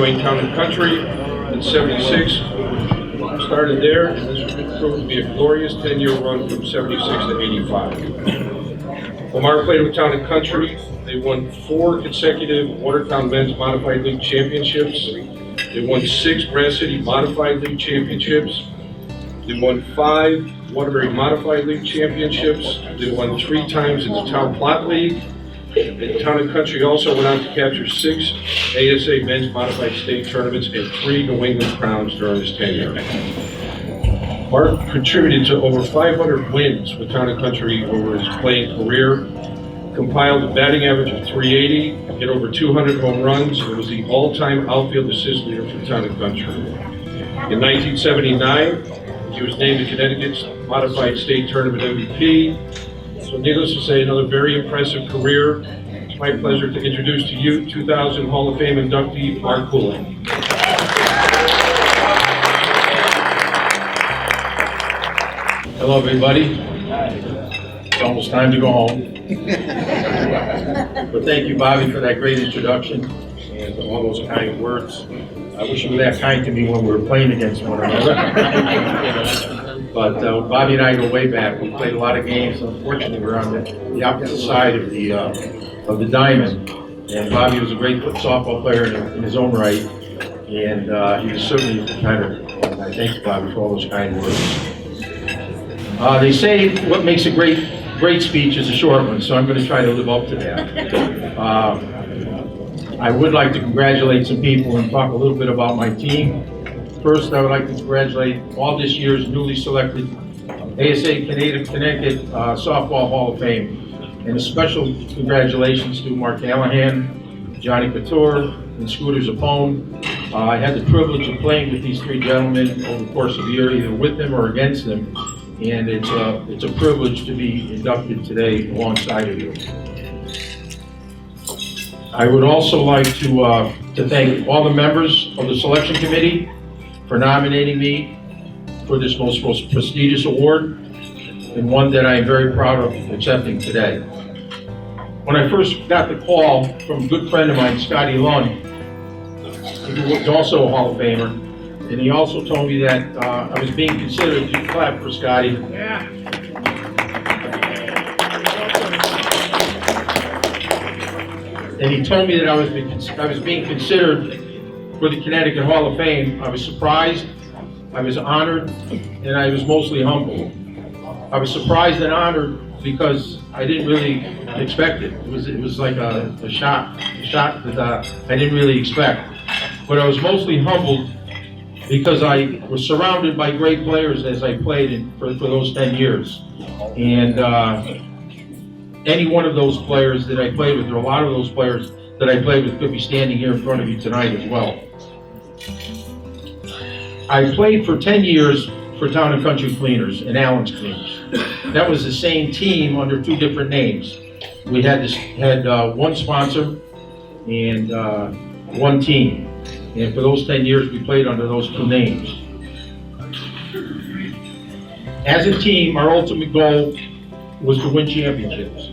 joined Town and Country in '76. Started there, and this proved to be a glorious 10-year run from '76 to '85. Lamar played with Town and Country. They won 4 consecutive Watertown Men's Modified League Championships. They won 6 Grass City Modified League Championships. They won 5 Waterbury Modified League Championships. They won 3 times in the Town Plot League. And Town and Country also went on to capture 6 ASA Men's Modified State Tournaments and 3 New England Crowns during his tenure. Mark contributed to over 500 wins with Town and Country over his playing career, compiled a batting average of .380, hit over 200 home runs, and was the all-time outfield assist leader for Town and Country. In 1979, he was named the Connecticut's Modified State Tournament MVP. So needless to say, another very impressive career. It's my pleasure to introduce to you 2000 Hall of Fame inductee, Mark Poulin. Hello, everybody. It's almost time to go home. But thank you, Bobby, for that great introduction and all those kind words. I wish you were that kind to me when we were playing against one another. But Bobby and I go way back. We played a lot of games. Unfortunately, we're on the opposite side of the diamond. And Bobby was a great softball player in his own right. And he was certainly the kind of, I thank you, Bobby, for all those kind words. They say what makes a great speech is a short one, so I'm going to try to live up to that. I would like to congratulate some people and talk a little bit about my team. First, I would like to congratulate all this year's newly selected ASA Connecticut Softball Hall of Fame. And a special congratulations to Mark Callahan, Johnny Couture, and Scooter Zappone. I had the privilege of playing with these 3 gentlemen over the course of the year, either with them or against them. And it's a privilege to be inducted today alongside of you. I would also like to thank all the members of the selection committee for nominating me for this most prestigious award, and one that I am very proud of accepting today. When I first got the call from a good friend of mine, Scotty Lund, who was also a Hall of Famer, and he also told me that I was being considered, you clap for Scotty. Yeah. And he told me that I was being considered for the Connecticut Hall of Fame. I was surprised, I was honored, and I was mostly humbled. I was surprised and honored because I didn't really expect it. It was like a shock that I didn't really expect. But I was mostly humbled because I was surrounded by great players as I played for those 10 years. And any one of those players that I played with, or a lot of those players that I played with, could be standing here in front of you tonight as well. I played for 10 years for Town and Country Cleaners and Allen's Cleaners. That was the same team under 2 different names. We had one sponsor and 1 team. And for those 10 years, we played under those 2 names. As a team, our ultimate goal was to win championships.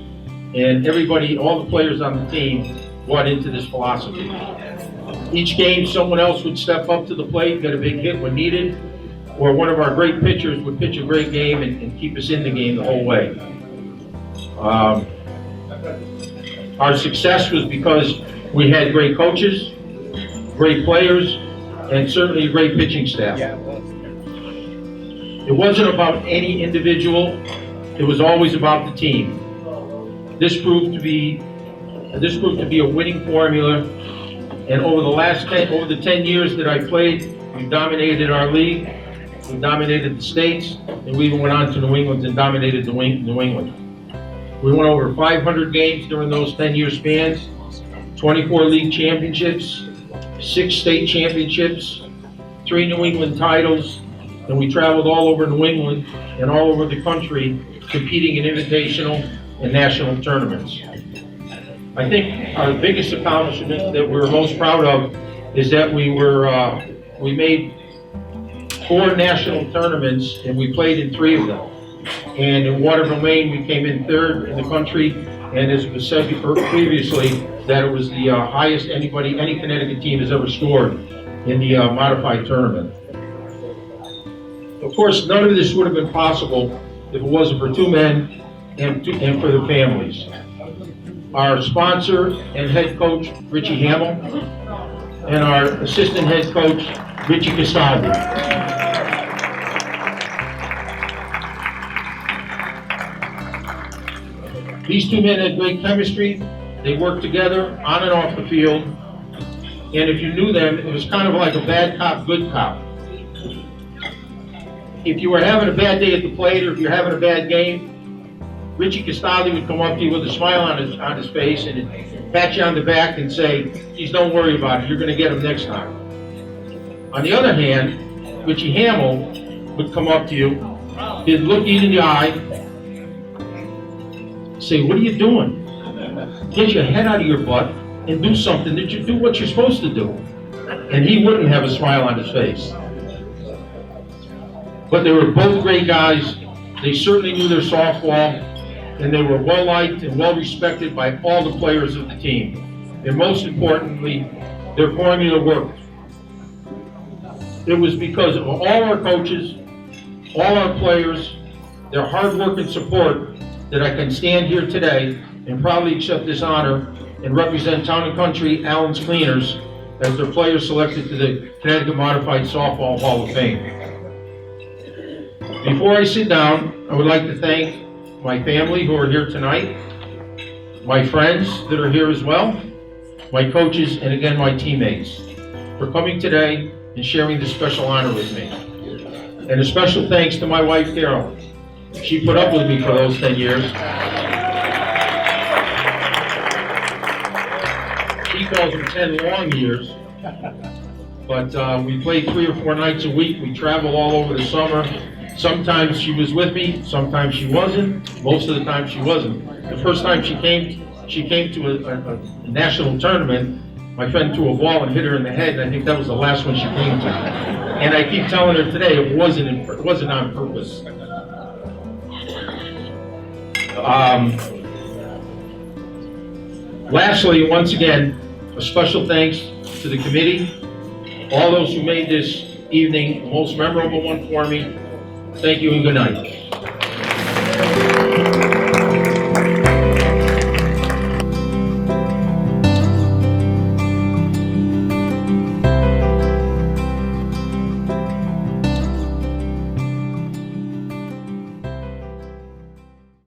And everybody, all the players on the team, bought into this philosophy. Each game, someone else would step up to the plate, get a big hit when needed, or one of our great pitchers would pitch a great game and keep us in the game the whole way. Our success was because we had great coaches, great players, and certainly a great pitching staff. It wasn't about any individual, it was always about the team. This proved to be a winning formula, and over the 10 years that I played, we dominated our league, we dominated the states, and we even went on to New England and dominated New England. We won over 500 games during those 10-year spans, 24 league championships, 6 state championships, 3 New England titles, and we traveled all over New England and all over the country competing in invitational and national tournaments. I think our biggest accomplishment that we're most proud of is that we made 4 national tournaments and we played in 3 of them. And in water domain, we came in 3rd in the country And as was said previously, that it was the highest any Connecticut team has ever scored in the modified tournament. Of course, none of this would have been possible if it wasn't for two men and for their families. Our sponsor and head coach, Richie Hamill, and our assistant head coach, Richie Castaldi. These two men had great chemistry. They worked together on and off the field. And if you knew them, it was kind of like a bad cop, good cop. If you were having a bad day at the plate, or if you're having a bad game, Richie Castaldi would come up to you with a smile on his face and pat you on the back and say, "Geez, don't worry about it. You're going to get him next time." On the other hand, Richie Hamill would come up to you, he'd look you in the eye, say, "What are you doing? Get your head out of your butt and do something that you do what you're supposed to do." And he wouldn't have a smile on his face. But they were both great guys. They certainly knew their softball, and they were well-liked and well-respected by all the players of the team. And most importantly, their formula worked. It was because of all our coaches, all our players, their hard work and support, that I can stand here today and proudly accept this honor and represent Town and Country Allen's Cleaners as their players selected to the Connecticut Modified Softball Hall of Fame. Before I sit down, I would like to thank my family who are here tonight, my friends that are here as well, my coaches, and again, my teammates, for coming today and sharing this special honor with me. And a special thanks to my wife, Carol. She put up with me for those 10 years. She calls them 10 long years. But we played 3 or 4 nights a week. We travel all over the summer. Sometimes she was with me, sometimes she wasn't. Most of the time she wasn't. The first time she came to a national tournament, my friend threw a ball and hit her in the head, and I think that was the last one she came to. And I keep telling her today, it wasn't on purpose. Lastly, once again, a special thanks to the committee, all those who made this evening the most memorable one for me. Thank you and good night.